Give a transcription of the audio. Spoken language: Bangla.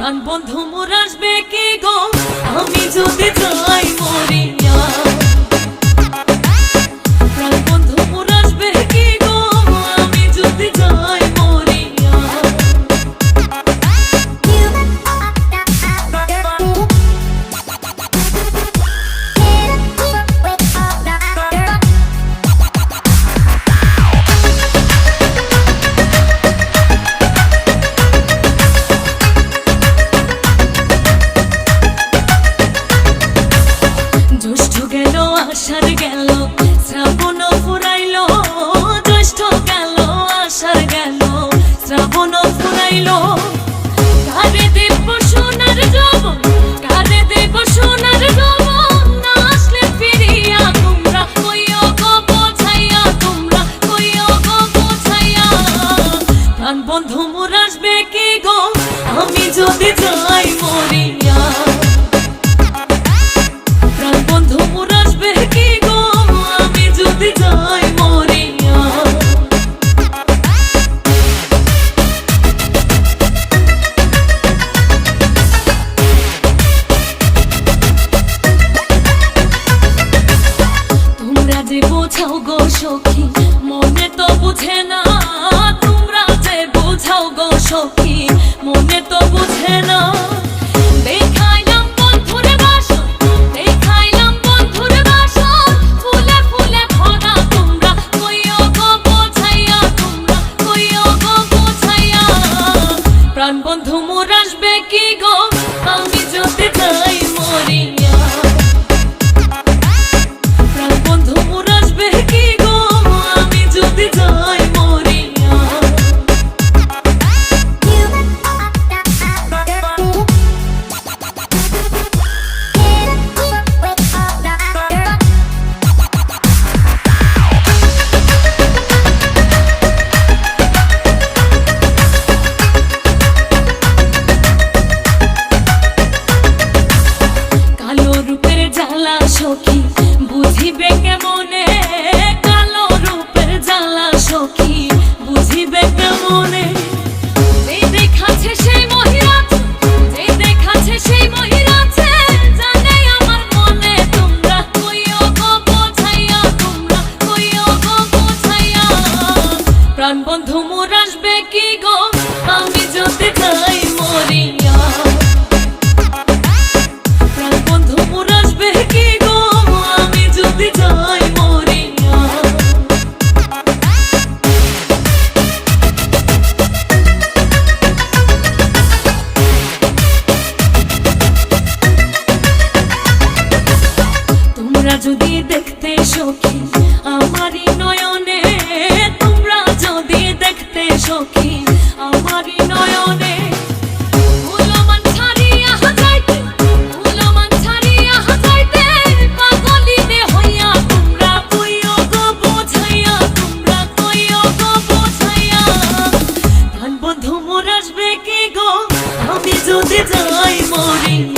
প্রাণ বন্ধু মোর আসবে কি গো আমি যদি যাই মরিয়া। প্রাণ বন্ধু মোর আসবে কি গো আমি যদি যাই মরিয়া। জ্যৈষ্ঠ গেল আষাঢ় গেল শ্রাবণ ফুরাইল, জ্যৈষ্ঠ গেল আষাঢ় গেল শ্রাবণ ফুরাইল। কারে দেব সোনার যৌবন, কারে দেব সোনার যৌবন, না আসলে ফিরিয়া তোমরা কইও গো বোঝাইয়া, তোমরা কইও গো বোঝাইয়া। প্রাণ বন্ধু মোর আসবে কি গো আমি যদি যাই মরিয়া। বোঝাও গো সখী মনে তো বুঝে না, তোমরা যে বোঝাও গো সখী মনে তো বুঝে না। দেখাইলাম বন্ধুর বাসন, দেখাইলাম বন্ধুর বাসন, ফুলে ফুলে ভরা, তোমরা কইও গো বোঝাইয়া, তোমরা কইও গো বোঝাইয়া। প্রাণ বন্ধু মোর আসবে কি গো আমি যদি যাই মরিয়া। সখী বুঝিবে কেমনে, কালো রূপের জ্বালা সখী বুঝিবে কেমনে। যে দেখাচ্ছে সেই মহিরাছে, যে দেখাচ্ছে সেই মহিরাছে, জানে আমার মনে, তোমরা কইও গো বোঝাইয়া, তোমরা কইও গো বোঝাইয়া। প্রাণ বন্ধু মোর আসবে কি গো আমি যদি যাই মরিয়া। প্রাণ বন্ধু মোর আসবে কি গো আমি যদি যাই মরিয়া। তোমরা যদি দেখতে সখী আমারই নয়নে, তোমরা যদি দেখতে সখী আমারই নয়নে, বন্ধু মোর আসবে কি গো আমি যদি যাই মরিয়া।